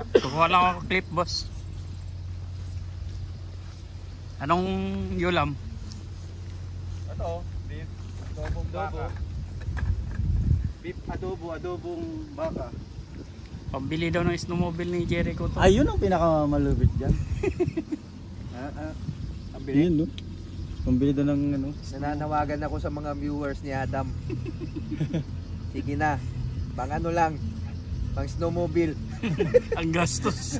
Kukuha lang ako clip, boss. Anong yulam? Ano? Beef adobong baka. Beef adobong baka. Pambili daw ng snowmobile ni Jericho to. Ayun ang pinakamalupit dyan. Ang bili. Ayun, no? Pambili doon ng ano. Nananawagan ako sa mga viewers ni Adam. Sige na, pang ano lang, pang snowmobile. Ang gastos.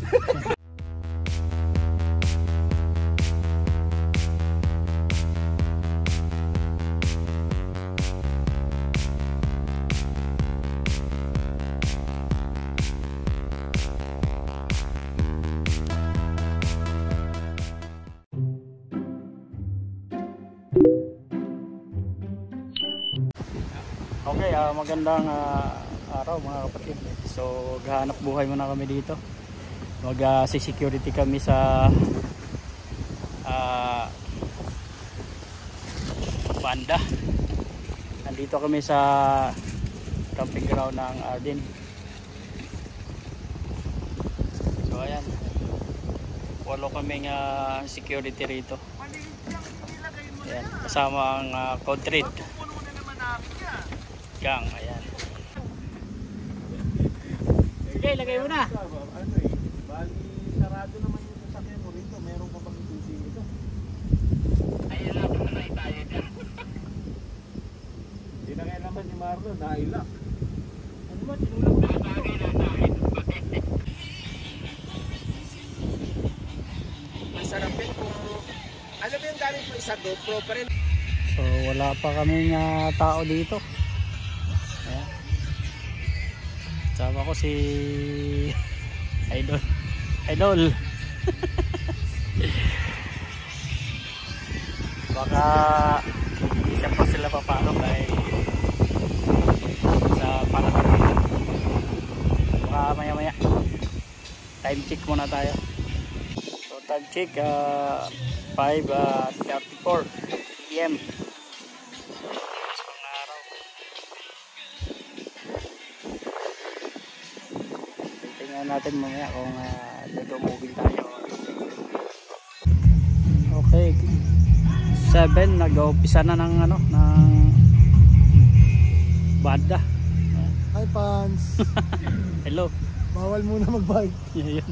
Okay, magandang araw mga kapatid. So, gahanap buhay muna kami dito. Mag-security kami sa banda. Nandito kami sa camping ground ng Arden. So, ayan. Walo kaming security rito. Ayan, kasama ang Contreat Gang, ayan. Sige, lagay mo na. Ano eh, bali sarado naman yung sasakyan mo rito. Meron ka bang itusin ito? Ayan lang, kung na tayo dyan. Hindi na kaya naman ni Marlon, nailak. Ano ba, tinulog na bagay na dahil. Masarap yun kung, alam mo yung gamit mo isa GoPro pa rin. So, wala pa kaming tao dito. Ayan. Sama ko si Idol. Baka isa pa sila papasok ay sa palakad. Baka maya time check muna tayo. So time check 5:34 PM. Natin mamaya kung mobile tayo. Okay, 7 nag-uumpisa na ng ano, ng banda. Hi, Pans. Hello. Bawal muna mag-bike. Yan.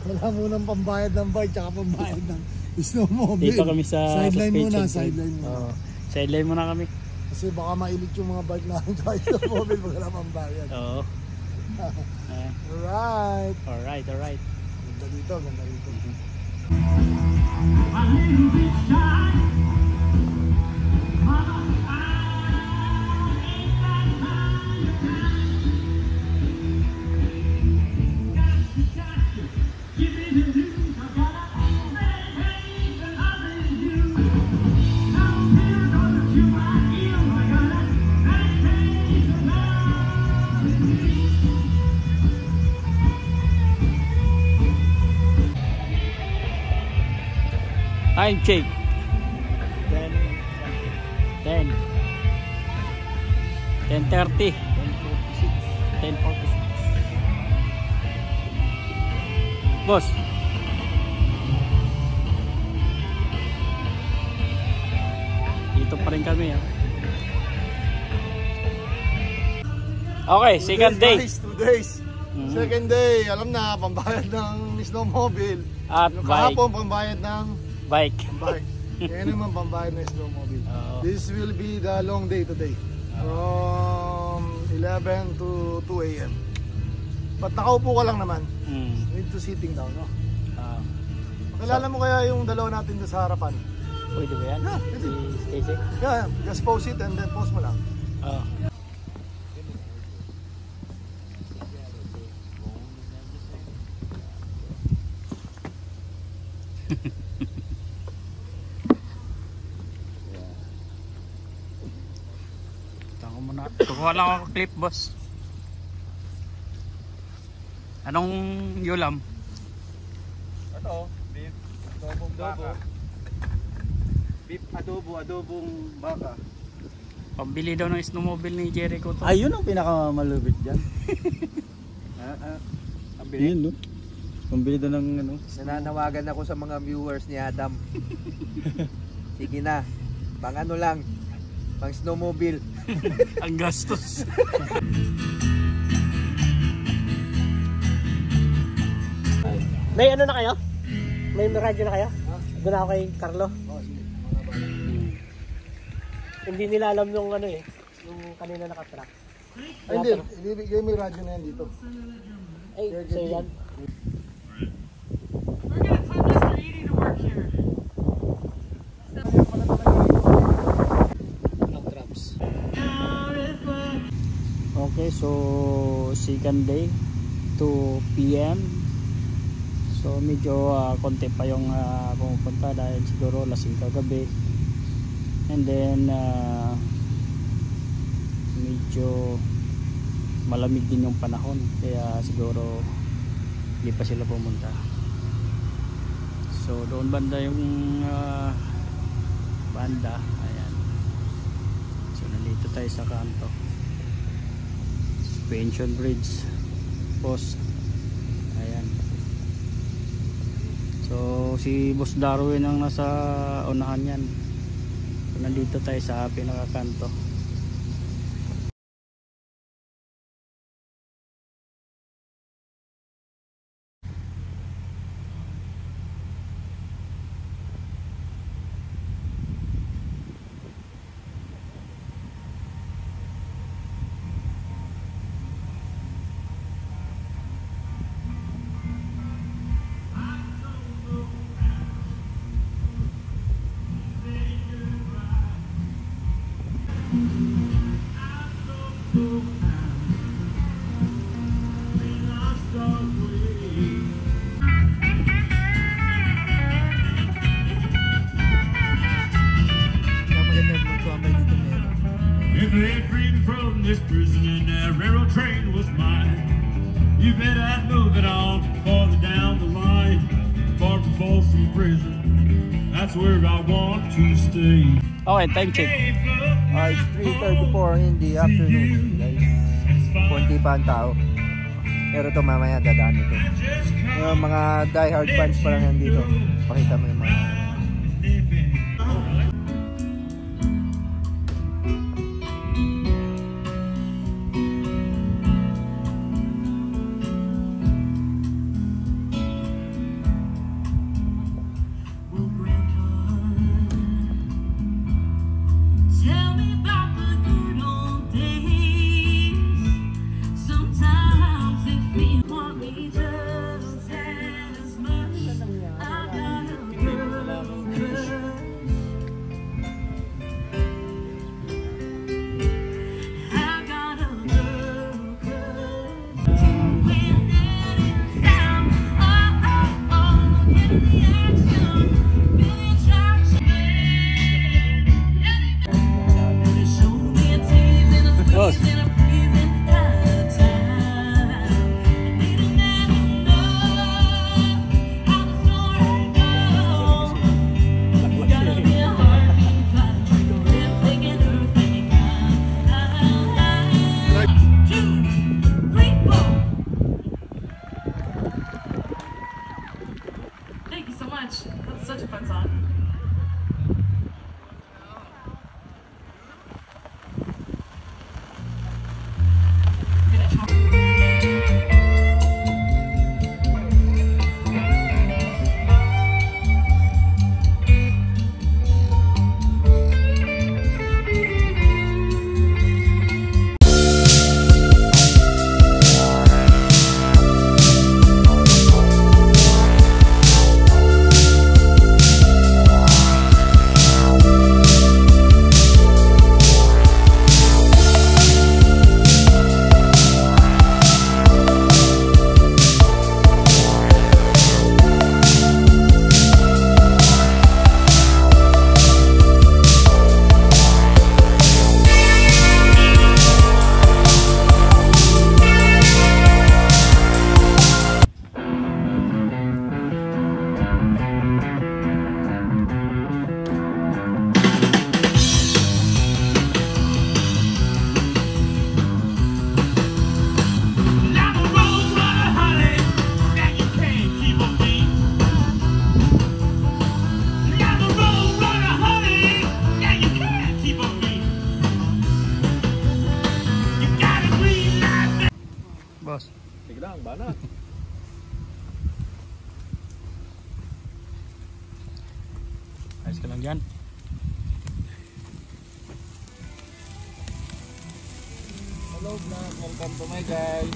Wala munang pambayad ng bike tsaka pambayad ng snowmobile. Dito kami sa sideline muna, sideline sideline muna. Sideline muna kami. Kasi baka mailit yung mga bike namin tsaka snowmobile pag wala pambayad. Oo. Alright. Ganda dito. Time check 10:30 10:46 Boss, dito pa rin kami Okay, second day. 2 days. Second day, alam na, pambayad ng snowmobile. At Kahapon, pambayad ng bike. Kaya naman pambayad ng snowmobile. This will be the long day today. From 11 to 2 AM. But nakaupo ka lang naman. Need to sitting down, no? Kilala mo kaya yung dalawa natin doon sa harapan? Pwede ba yan? Yeah, Si Stacy? Yeah, just pause it and then pause mo lang. Kukuha lang ako clip, boss. Anong yulam? Ano? Beef adobong baka. Beef adobong baka. Pambili daw ng snowmobile ni Jericho to. Ayun ang pinakamalupit dyan. Ang bili. Ayun, no? Pambili doon ng ano. Nananawagan ako sa mga viewers ni Adam. Sige na. Pang ano lang. Pang snowmobile. Ang gastos. May ano na kayo? May radyo na kayo? Doon ako kay Carlo. Hindi nila alam yung ano eh. Yung kanina nakatrack. Ay, hindi. Ibibigay mo yung radyo na yan dito. Ay, so yan. We're gonna put Mr. Edie to work here. Okay, so second day, 2 PM. So medyo konti pa yung pumupunta dahil siguro lasing kagabi. And then medyo malamig din yung panahon, kaya siguro hindi pa sila pumunta. So doon banda yung banda, ayan. So nandito tayo sa kanto, Suspension Bridge post, ayan. So si Boss Darwin ang nasa unahan yan. So, nandito tayo sa pinakakanto. If they freed from this prison and that railroad train was mine, you bet I'd move it on farther down the line, far from Folsom Prison. That's where I want to stay. Okay, time check. It's 3:34 in the afternoon, guys. Kunti pa ang tao. Pero ito mamaya dadaan ito. Yung mga diehard fans pa lang nandito. Pakita mo yung mga Tell me about the good old days. Sometimes it feels want me just as much. I got a girl crush. I got a girl crush. When it's down, oh oh oh, get the action, feel the attraction. Boss. Thank you so much. That's such a fun song. Ayos ka lang dyan. Hello vlog, welcome to my guys.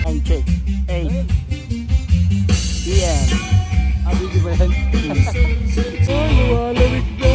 Time check 8 PM. Abigi ba yan? Oh, lumalawit na.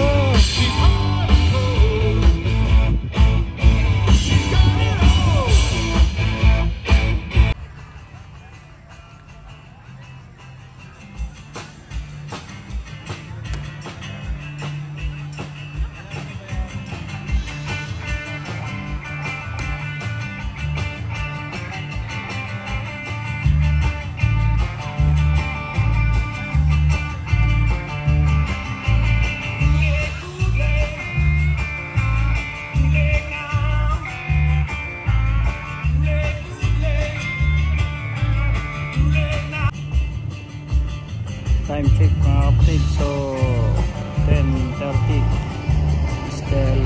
Time check mga kapatid, so 10:30. Still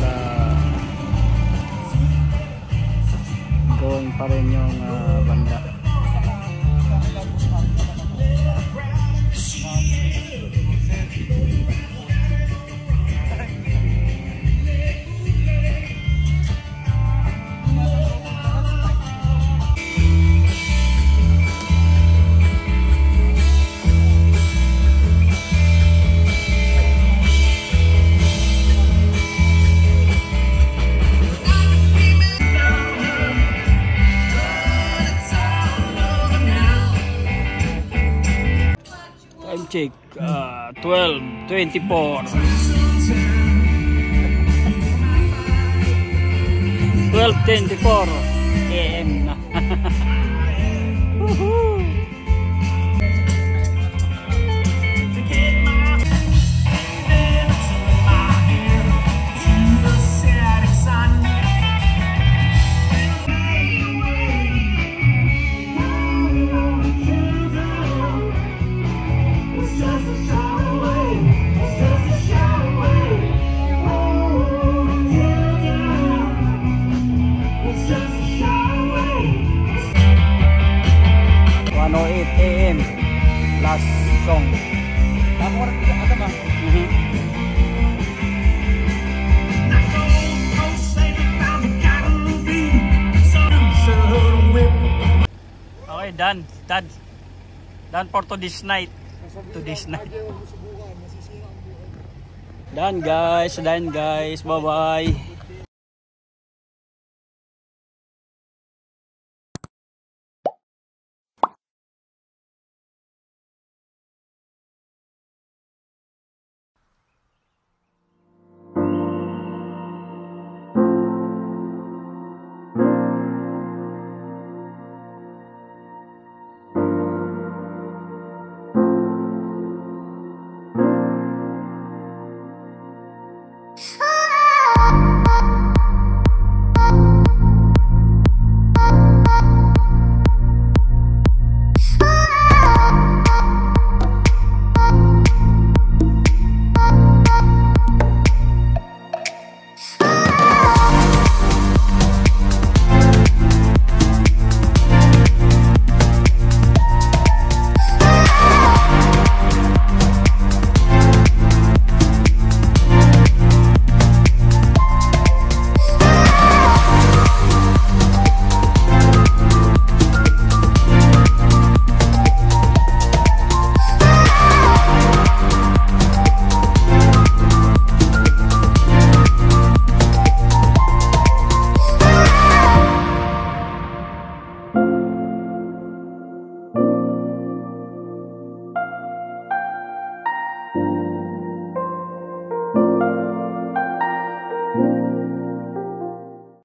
going pa rin yung banda. Time check 12:24. 12:24 AM na. Woohoo! AM last song. Tapos ada bang? Okay, done for this night. Done guys, bye bye.